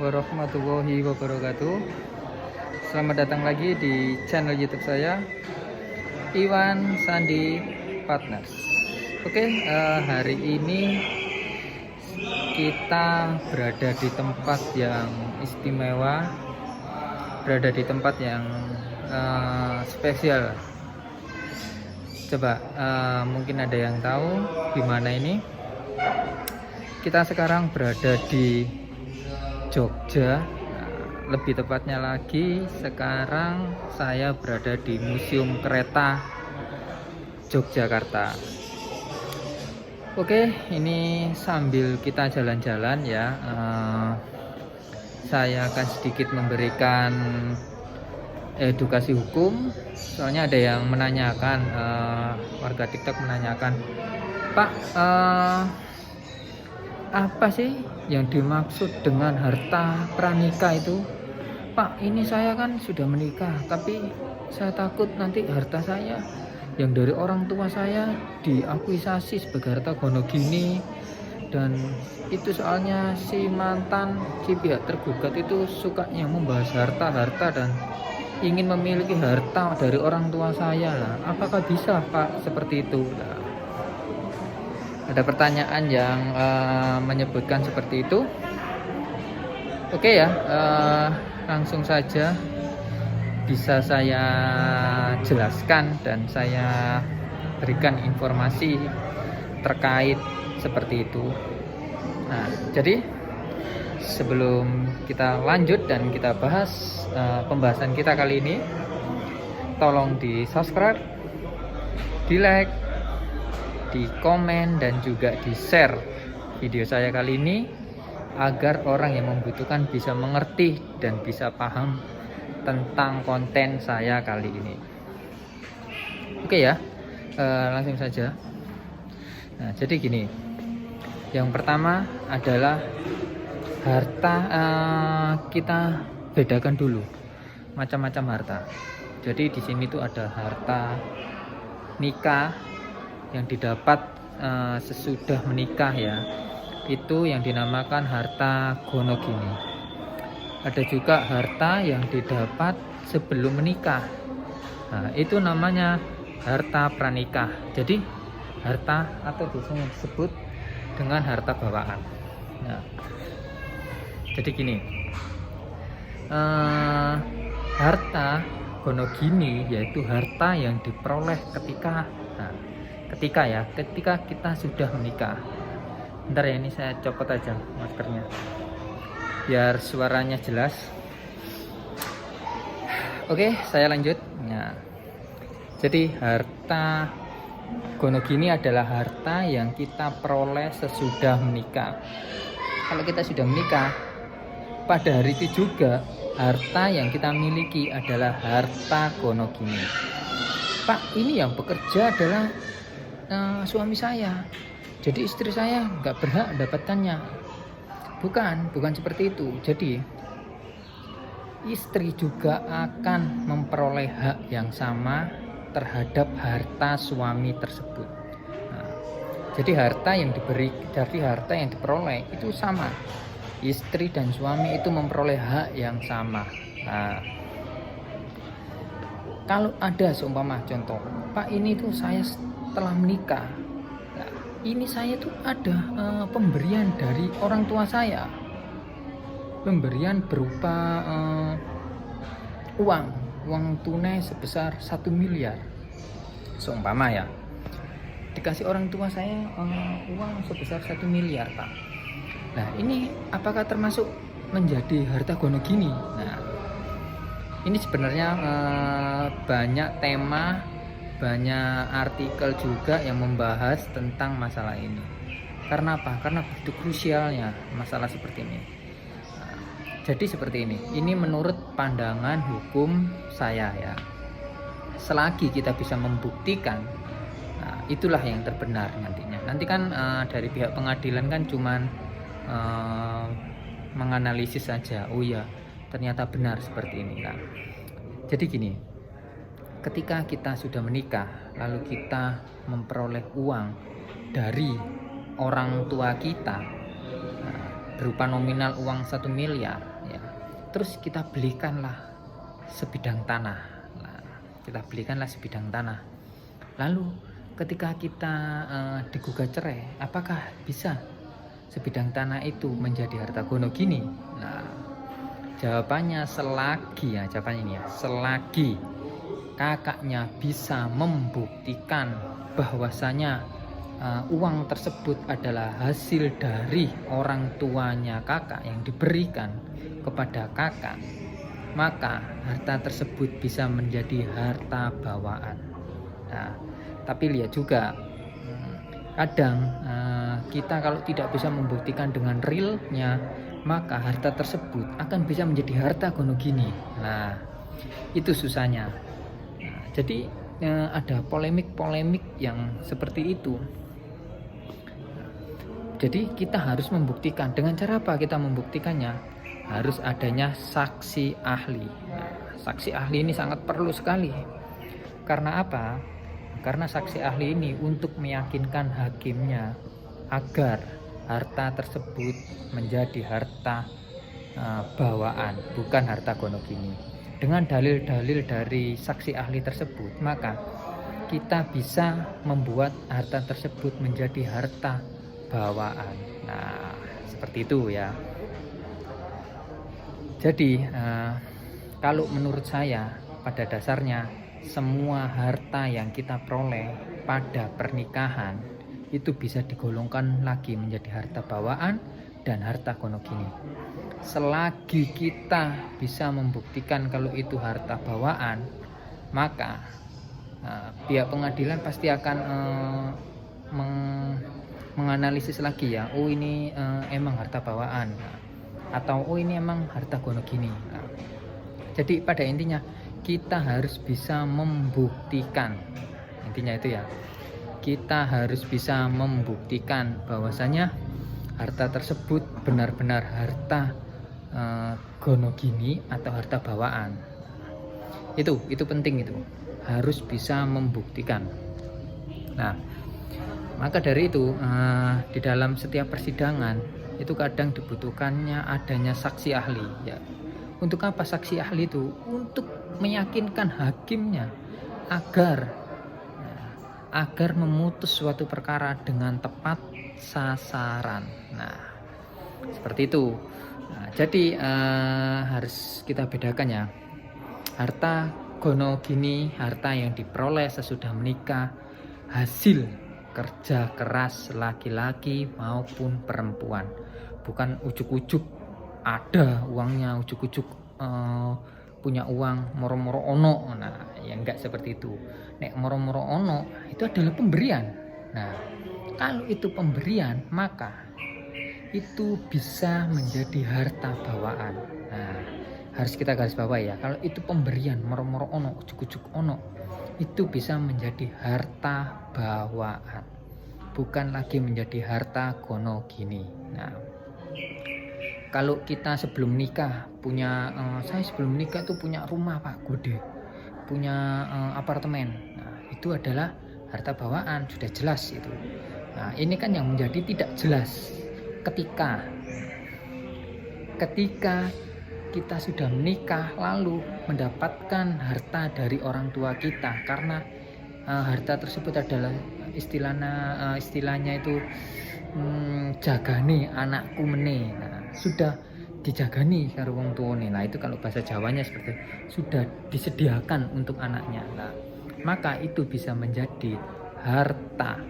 warahmatullahi wabarakatuh. Selamat datang lagi di channel YouTube saya, Iwan Sandi Partners. Oke, hari ini kita berada di tempat yang istimewa, berada di tempat yang spesial. Coba mungkin ada yang tahu di mana ini. Kita sekarang berada di Jogja. Lebih tepatnya lagi, sekarang saya berada di Museum Kereta Yogyakarta. Oke, ini sambil kita jalan-jalan ya, saya akan sedikit memberikan edukasi hukum. Soalnya ada yang menanyakan, warga TikTok menanyakan, Pak, apa sih yang dimaksud dengan harta pranikah itu? Pak, ini saya kan sudah menikah, tapi saya takut nanti harta saya yang dari orang tua saya diakuisasi sebagai harta gono gini. Dan itu soalnya si pihak tergugat itu sukanya membahas harta dan ingin memiliki harta dari orang tua saya. Apakah bisa, Pak, seperti itu? Ada pertanyaan yang menyebutkan seperti itu. Oke ya, langsung saja bisa saya jelaskan dan saya berikan informasi terkait seperti itu. Nah, jadi sebelum kita lanjut dan kita bahas pembahasan kita kali ini, tolong di subscribe, di like, di komen, dan juga di share video saya kali ini agar orang yang membutuhkan bisa mengerti dan bisa paham tentang konten saya kali ini. Oke ya, langsung saja. Nah, jadi gini, yang pertama adalah harta. Kita bedakan dulu macam-macam harta. Jadi di sini tuh ada harta nikah yang didapat sesudah menikah ya, itu yang dinamakan harta gono gini. Ada juga harta yang didapat sebelum menikah, nah itu namanya harta pranikah. Jadi harta atau biasanya disebut dengan harta bawaan. Nah, jadi gini, harta gono gini yaitu harta yang diperoleh ketika kita sudah menikah. Bentar ya, ini saya copot aja maskernya biar suaranya jelas. Oke, saya lanjut. Nah, jadi harta gono gini adalah harta yang kita peroleh sesudah menikah. Kalau kita sudah menikah, pada hari itu juga harta yang kita miliki adalah harta gono gini. Pak, ini yang bekerja adalah suami saya, jadi istri saya nggak berhak mendapatkannya. Bukan seperti itu. Jadi istri juga akan memperoleh hak yang sama terhadap harta suami tersebut. Nah, jadi harta yang diperoleh itu sama. Istri dan suami itu memperoleh hak yang sama. Nah, kalau ada seumpama contoh, Pak, ini tuh saya setelah menikah, nah, ini saya tuh ada pemberian dari orang tua saya, pemberian berupa uang tunai sebesar 1 miliar seumpama ya, dikasih orang tua saya uang sebesar 1 miliar, Pak. Nah, ini apakah termasuk menjadi harta gono gini? Nah, ini sebenarnya banyak tema, banyak artikel juga yang membahas tentang masalah ini. Karena apa? Karena begitu krusialnya masalah seperti ini. Nah, jadi seperti ini. Ini menurut pandangan hukum saya ya. Selagi kita bisa membuktikan, nah, itulah yang terbenar nantinya. Nanti kan dari pihak pengadilan kan cuman menganalisis saja. Oh ya, ternyata benar seperti ini. Nah, jadi gini, ketika kita sudah menikah lalu kita memperoleh uang dari orang tua kita, berupa nominal uang 1 miliar terus kita belikanlah sebidang tanah. Nah, kita belikanlah sebidang tanah. Lalu ketika kita digugat cerai, apakah bisa sebidang tanah itu menjadi harta gonogini? Nah, jawabannya jawabannya ini ya, selagi kakaknya bisa membuktikan bahwasanya uang tersebut adalah hasil dari orang tuanya kakak yang diberikan kepada kakak, maka harta tersebut bisa menjadi harta bawaan. Nah, tapi lihat juga, kadang kita kalau tidak bisa membuktikan dengan realnya, maka harta tersebut akan bisa menjadi harta gonogini. Nah, itu susahnya. Nah, jadi ada polemik-polemik yang seperti itu. Jadi kita harus membuktikan. Dengan cara apa kita membuktikannya? Harus adanya saksi ahli. Nah, saksi ahli ini sangat perlu sekali. Karena apa? Karena saksi ahli ini untuk meyakinkan hakimnya agar harta tersebut menjadi harta bawaan, bukan harta gonogini. Dengan dalil-dalil dari saksi ahli tersebut, maka kita bisa membuat harta tersebut menjadi harta bawaan. Nah, seperti itu ya. Jadi kalau menurut saya, pada dasarnya semua harta yang kita peroleh pada pernikahan itu bisa digolongkan lagi menjadi harta bawaan dan harta gonogini. Selagi kita bisa membuktikan kalau itu harta bawaan, maka pihak pengadilan pasti akan menganalisis lagi ya, oh ini emang harta bawaan, atau oh ini emang harta gonogini. Nah, jadi pada intinya kita harus bisa membuktikan, intinya itu ya, kita harus bisa membuktikan bahwasanya harta tersebut benar-benar harta gonogini atau harta bawaan. Itu penting, itu harus bisa membuktikan. Nah, maka dari itu di dalam setiap persidangan itu kadang dibutuhkannya adanya saksi ahli ya. Untuk apa saksi ahli itu? Untuk meyakinkan hakimnya agar memutus suatu perkara dengan tepat sasaran. Nah, seperti itu. Nah, jadi harus kita bedakan ya. Harta gonogini, harta yang diperoleh sesudah menikah, hasil kerja keras laki-laki maupun perempuan. Bukan ujuk-ujuk ada uangnya, ujuk-ujuk punya uang moro-moro ono. Nah, ya enggak seperti itu. Nek moro-moro ono itu adalah pemberian. Nah, kalau itu pemberian, maka itu bisa menjadi harta bawaan. Nah, harus kita garis bawahi ya. Kalau itu pemberian moro-moro ono, ujuk-ujuk ono, itu bisa menjadi harta bawaan, bukan lagi menjadi harta gonogini. Nah, kalau kita sebelum nikah punya, saya sebelum nikah tuh punya rumah Pak Gede, punya apartemen. Nah, itu adalah harta bawaan, sudah jelas itu. Nah, ini kan yang menjadi tidak jelas ketika kita sudah menikah lalu mendapatkan harta dari orang tua kita, karena harta tersebut adalah istilahnya itu jagane anakku meneh. Nah, sudah dijagani karo wong tuane. Nah, itu kalau bahasa Jawanya seperti sudah disediakan untuk anaknya. Nah, maka itu bisa menjadi harta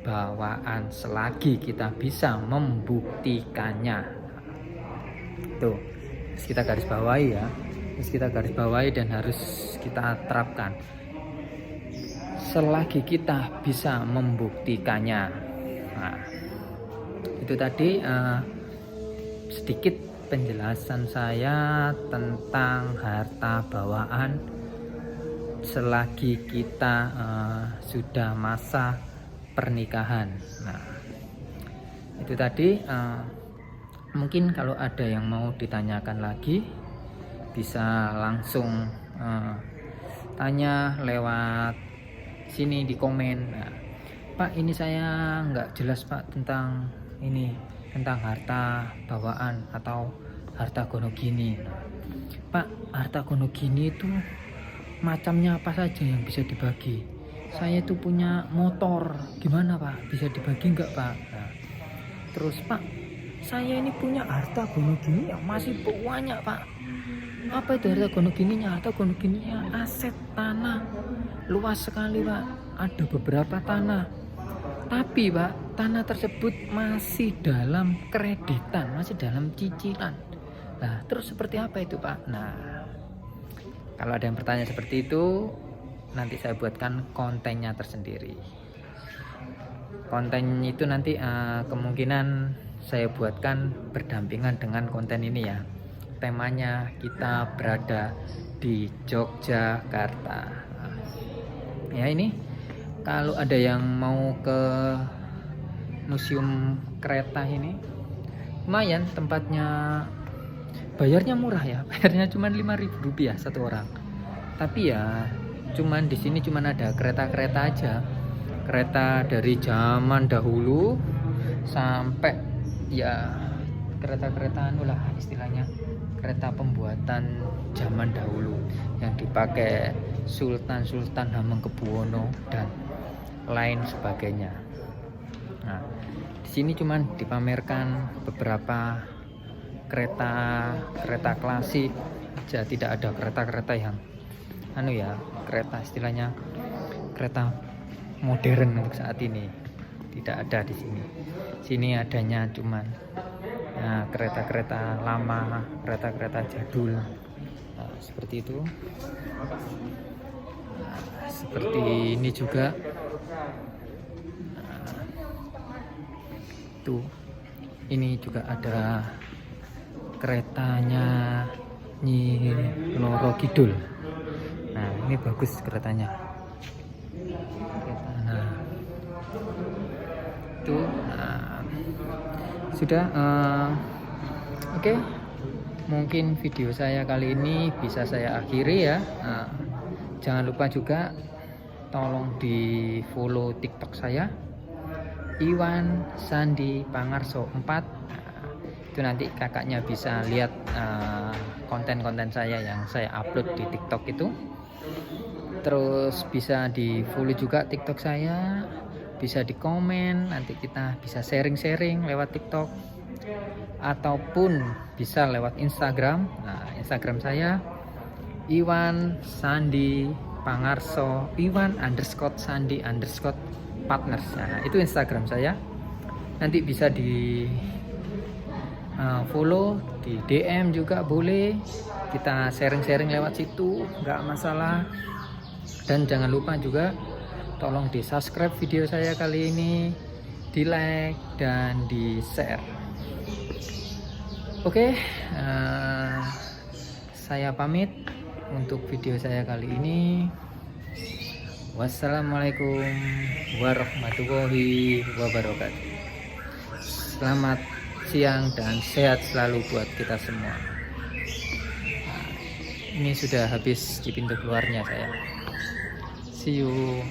bawaan selagi kita bisa membuktikannya. Tuh, kita garis bawahi ya. Kita garis bawahi dan harus kita terapkan. Selagi kita bisa membuktikannya. Nah, itu tadi sedikit penjelasan saya tentang harta bawaan selagi kita sudah masa pernikahan. Nah, itu tadi mungkin kalau ada yang mau ditanyakan lagi bisa langsung tanya lewat sini di komen. Nah, Pak, ini saya nggak jelas Pak tentang ini, tentang harta bawaan atau harta gonogini. Nah, Pak, harta gono gini itu macamnya apa saja yang bisa dibagi? Saya itu punya motor, gimana Pak? Bisa dibagi enggak Pak? Nah, terus Pak, saya ini punya harta gono gini yang masih banyak Pak. Apa itu harta gono gininya? Harta gono gininya aset tanah luas sekali Pak. Ada beberapa tanah. Tapi Pak, tanah tersebut masih dalam kreditan, masih dalam cicilan. Nah, terus seperti apa itu Pak? Nah, kalau ada yang bertanya seperti itu, nanti saya buatkan kontennya tersendiri. Konten itu nanti kemungkinan saya buatkan berdampingan dengan konten ini ya. Temanya kita berada di Yogyakarta. Ya ini. Kalau ada yang mau ke museum kereta ini, lumayan tempatnya, bayarnya murah ya, bayarnya cuma Rp5.000 satu orang. Tapi ya, cuman di sini cuman ada kereta-kereta aja, kereta dari zaman dahulu sampai ya kereta-kereta lah istilahnya, kereta pembuatan zaman dahulu yang dipakai Sultan Hamengkubuwono dan lain sebagainya. Nah, di sini cuman dipamerkan beberapa kereta klasik aja, tidak ada kereta-kereta yang kereta istilahnya kereta modern untuk saat ini. Tidak ada di sini. Sini adanya cuman kereta-kereta lama, kereta-kereta jadul. Nah, seperti itu. Seperti ini juga. Tuh, ini juga ada keretanya Nyi Loro Kidul. Nah, ini bagus keretanya. Nah, itu sudah. Oke. Mungkin video saya kali ini bisa saya akhiri ya. Jangan lupa juga tolong di follow TikTok saya, Iwan Sandi Pangarso 4. Itu nanti kakaknya bisa lihat konten-konten saya yang saya upload di TikTok itu. Terus bisa di follow juga TikTok saya, bisa di komen, nanti kita bisa sharing-sharing lewat TikTok ataupun bisa lewat Instagram. Nah, Instagram saya Iwan Sandi Pangarso, Iwan_Sandi_partners. Nah, itu Instagram saya. Nanti bisa di follow, di DM juga boleh. Kita sharing-sharing lewat situ, nggak masalah. Dan jangan lupa juga tolong di subscribe video saya kali ini, di like dan di share. Oke, saya pamit untuk video saya kali ini. Wassalamualaikum warahmatullahi wabarakatuh. Selamat siang dan sehat selalu buat kita semua. Ini sudah habis di pintu keluarnya saya. See you.